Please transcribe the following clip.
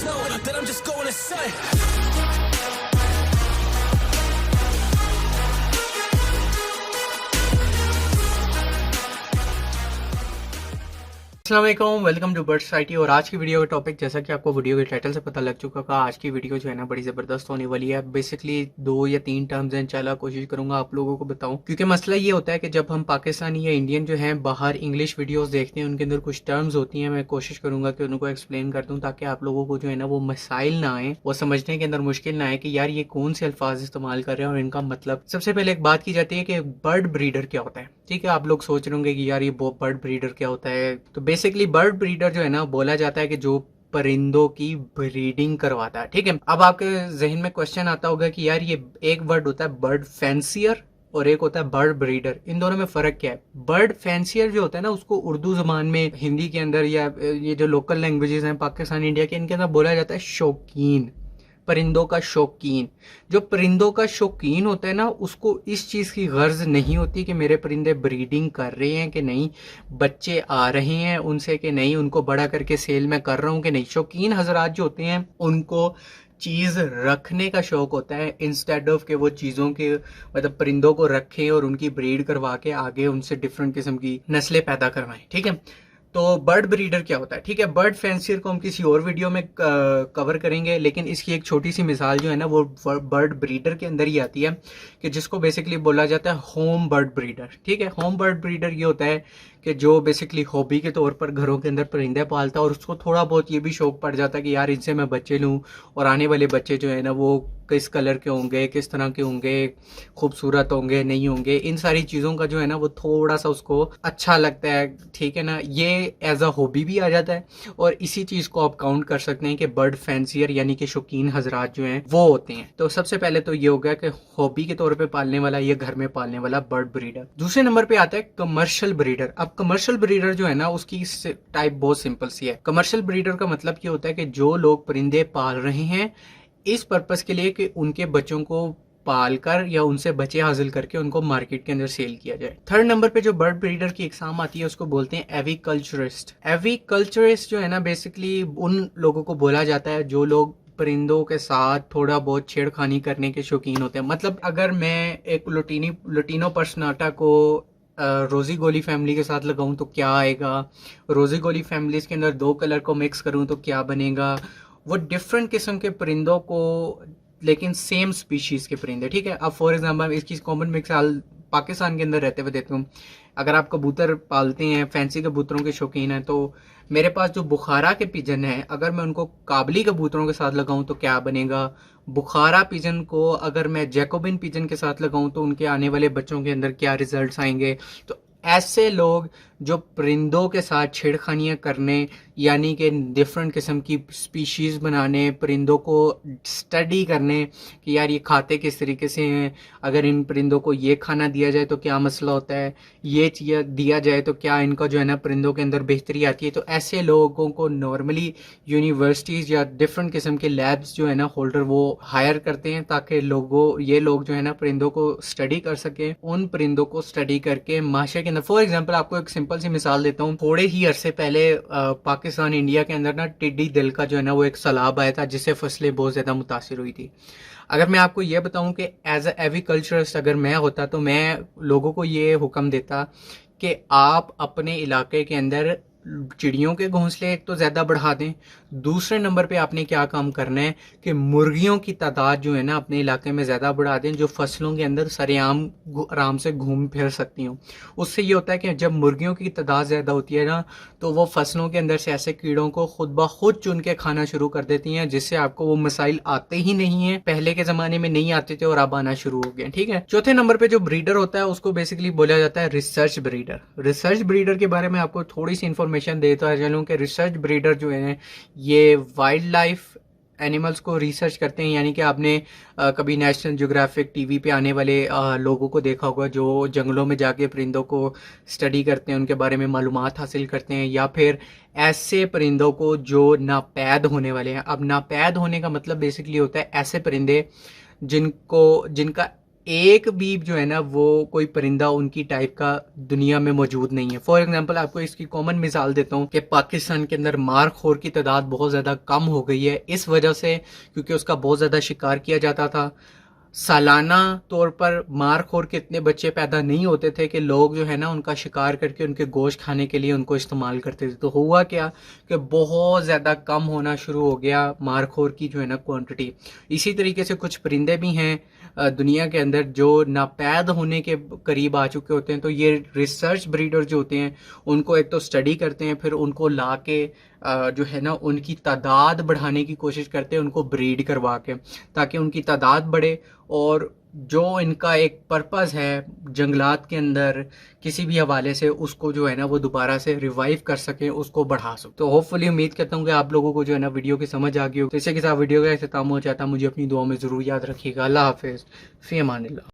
just know that I'm just going to say. अस्सलाम welcome to bird society. और आज की वीडियो का टॉपिक, जैसा कि आपको वीडियो के टाइटल से पता लग चुका होगा, आज की वीडियो जो है ना बड़ी ज़बरदस्त होने वाली है। बेसिकली 2 या 3 टर्म्स हैं, इंशाल्लाह कोशिश करूंगा आप लोगों को बताऊं, क्योंकि मसला ये होता है कि जब हम पाकिस्तानी या इंडियन जो हैं बाहर इंग्लिश वीडियोस देखते हैं, उनके अंदर कुछ टर्म्स होती हैं, मैं कोशिश करूंगा कि उनको एक्सप्लेन कर दूँ ताकि आप लोगों को जो है ना वो मसाइल ना आए, वो समझने के अंदर मुश्किल ना आए कि यार ये कौन से अल्फाज इस्तेमाल कर रहे हैं और इनका मतलब। सबसे पहले एक बात की जाती है कि बर्ड ब्रीडर क्या होता है। ठीक है, आप लोग सोच रहे होंगे कि यार ये बर्ड ब्रीडर क्या होता है। तो बेसिकली बर्ड ब्रीडर जो है ना बोला जाता है कि जो परिंदों की ब्रीडिंग करवाता है। ठीक है, अब आपके जहन में क्वेश्चन आता होगा कि यार ये एक वर्ड होता है बर्ड फैंसियर और एक होता है बर्ड ब्रीडर, इन दोनों में फर्क क्या है? बर्ड फैंसियर जो होता है ना उसको उर्दू जबान में, हिंदी के अंदर या ये जो लोकल लैंग्वेजेस हैं पाकिस्तान इंडिया के, इनके अंदर बोला जाता है शौकीन, परिंदों का शौकीन। जो परिंदों का शौकीन होता है ना उसको इस चीज़ की गर्ज नहीं होती कि मेरे परिंदे ब्रीडिंग कर रहे हैं कि नहीं, बच्चे आ रहे हैं उनसे कि नहीं, उनको बड़ा करके सेल में कर रहा हूँ कि नहीं। शौकीन हजरात जो होते हैं उनको चीज़ रखने का शौक होता है, इंस्टेड ऑफ के वो चीज़ों के मतलब परिंदों को रखें और उनकी ब्रीड करवा के आगे उनसे डिफरेंट किस्म की नस्लें पैदा करवाएं। ठीक है, तो बर्ड ब्रीडर क्या होता है? ठीक है, बर्ड फैंसियर को हम किसी और वीडियो में कवर करेंगे, लेकिन इसकी एक छोटी सी मिसाल जो है ना वो बर्ड ब्रीडर के अंदर ही आती है, कि जिसको बेसिकली बोला जाता है होम बर्ड ब्रीडर। ठीक है, होम बर्ड ब्रीडर ये होता है कि जो बेसिकली हॉबी के तौर पर घरों के अंदर परिंदे पालता है और उसको थोड़ा बहुत ये भी शौक पड़ जाता है कि यार इनसे मैं बच्चे लूँ और आने वाले बच्चे जो है ना वो किस कलर के होंगे, किस तरह के होंगे, खूबसूरत होंगे, नहीं होंगे, इन सारी चीज़ों का जो है ना वो थोड़ा सा उसको अच्छा लगता है। ठीक है ना, ये एज अ हॉबी भी आ जाता है और इसी चीज़ को आप काउंट कर सकते हैं कि बर्ड फैंसियर यानी कि शौकीन हजरात जो हैं वो होते हैं। तो सबसे पहले तो ये हो गया कि हॉबी के तौर पे पालने वाला या घर में पालने वाला बर्ड ब्रीडर। दूसरे नंबर पे आता है कमर्शियल ब्रीडर। अब कमर्शियल ब्रीडर जो है ना उसकी टाइप बहुत सिंपल सी है। कमर्शियल ब्रीडर का मतलब ये होता है कि जो लोग परिंदे पाल रहे हैं इस पर्पस के लिए कि उनके बच्चों को पालकर या उनसे बच्चे हासिल करके उनको मार्केट के अंदर सेल किया जाए। थर्ड नंबर पे जो बर्ड ब्रीडर की एग्जाम आती है उसको बोलते हैं एविकल्चरिस्ट। एविकल्चरिस्ट जो है ना बेसिकली उन लोगों को बोला जाता है जो लोग परिंदों के साथ थोड़ा बहुत छेड़खानी करने के शौकीन होते हैं। मतलब अगर मैं एक लुटीनो पर्सनाटा को रोजी गोली फैमिली के साथ लगाऊं तो क्या आएगा, रोजी गोली फैमिलीज के अंदर 2 कलर को मिक्स करूं तो क्या बनेगा, वो डिफरेंट किस्म के परिंदों को लेकिन सेम स्पीशीज के परिंदे। ठीक है, अब फॉर एग्जांपल इसकी कॉमन मिसाल पाकिस्तान के अंदर रहते हुए देता हूँ। अगर आप कबूतर पालते हैं, फैंसी कबूतरों के शौकीन हैं, तो मेरे पास जो बुखारा के पिजन है अगर मैं उनको काबली कबूतरों के साथ लगाऊं तो क्या बनेगा, बुखारा पिजन को अगर मैं जैकोबिन पिजन के साथ लगाऊं तो उनके आने वाले बच्चों के अंदर क्या रिजल्ट्स आएंगे। तो ऐसे लोग जो परिंदों के साथ छेड़खानियाँ करने यानी कि डिफरेंट किस्म की स्पीशीज़ बनाने, परिंदों को स्टडी करने कि यार ये खाते किस तरीके से हैं, अगर इन परिंदों को ये खाना दिया जाए तो क्या मसला होता है, ये चीज़ दिया जाए तो क्या इनका जो है ना परिंदों के अंदर बेहतरी आती है। तो ऐसे लोगों को नॉर्मली यूनिवर्सिटीज़ या डिफरेंट किस्म के लैब्स जो है ना होल्डर वो हायर करते हैं ताकि ये लोग जो है ना परिंदों को स्टडी कर सकें। उन परिंदों को स्टडी करके माशरे के अंदर, फॉर एग्जाम्पल आपको एक सिंपल सी मिसाल देता हूँ। थोड़े ही अरसे पहले पाकिस्तान इंडिया के अंदर ना टिड्डी दल का जो है ना वो एक सैलाब आया था जिससे फसलें बहुत ज़्यादा मुतासिर हुई थी। अगर मैं आपको ये बताऊं कि एज अ एविकल्चरिस्ट अगर मैं होता तो मैं लोगों को ये हुक्म देता कि आप अपने इलाके के अंदर चिड़ियों के घोंसले एक तो ज़्यादा बढ़ा दें, दूसरे नंबर पे आपने क्या काम करना है कि मुर्गियों की तादाद जो है ना अपने इलाके में ज़्यादा बढ़ा दें जो फसलों के अंदर सरेआम आराम से घूम फिर सकती हूँ। उससे ये होता है कि जब मुर्गियों की तादाद ज़्यादा होती है ना तो वो फसलों के अंदर से ऐसे कीड़ों को खुद ब खुद चुन के खाना शुरू कर देती हैं, जिससे आपको वो मसाइल आते ही नहीं है, पहले के ज़माने में नहीं आते थे और अब आना शुरू हो गए। ठीक है, चौथे नंबर पे जो ब्रीडर होता है उसको बेसिकली बोला जाता है रिसर्च ब्रीडर। रिसर्च ब्रीडर के बारे में आपको थोड़ी सी इंफॉर्मेशन देता चलूँ कि रिसर्च ब्रीडर जो है ये वाइल्ड लाइफ एनिमल्स को रिसर्च करते हैं, यानी कि आपने कभी नेशनल ज्योग्राफिक टीवी पे आने वाले लोगों को देखा होगा जो जंगलों में जाके परिंदों को स्टडी करते हैं, उनके बारे में मालूमात हासिल करते हैं, या फिर ऐसे परिंदों को जो नापैद होने वाले हैं। अब नापैद होने का मतलब बेसिकली होता है ऐसे परिंदे जिनका एक भी जो है ना वो कोई परिंदा उनकी टाइप का दुनिया में मौजूद नहीं है। फॉर एग्जांपल आपको इसकी कॉमन मिसाल देता हूँ कि पाकिस्तान के अंदर मारखोर की तादाद बहुत ज़्यादा कम हो गई है इस वजह से, क्योंकि उसका बहुत ज़्यादा शिकार किया जाता था। सालाना तौर पर मारखोर के इतने बच्चे पैदा नहीं होते थे कि लोग जो है ना उनका शिकार करके उनके गोश्त खाने के लिए उनको इस्तेमाल करते थे। तो हुआ क्या कि बहुत ज़्यादा कम होना शुरू हो गया मारखोर की जो है ना क्वांटिटी। इसी तरीके से कुछ परिंदे भी हैं दुनिया के अंदर जो नापैद होने के करीब आ चुके होते हैं। तो ये रिसर्च ब्रीडर जो होते हैं उनको एक तो स्टडी करते हैं, फिर उनको ला के जो है ना उनकी तादाद बढ़ाने की कोशिश करते हैं, उनको ब्रीड करवा के, ताकि उनकी तादाद बढ़े और जो इनका एक पर्पस है जंगलात के अंदर किसी भी हवाले से, उसको जो है ना वो दोबारा से रिवाइव कर सकें, उसको बढ़ा सकें। तो होपफुली उम्मीद करता हूँ कि आप लोगों को जो है ना वीडियो की समझ आ गई हो। तो इसी के साथ वीडियो का अख्ताम हो जाता है। मुझे अपनी दुआ में ज़रूर याद रखिएगा। अल्लाह हाफिज़, फ़ी अमानिल्लाह।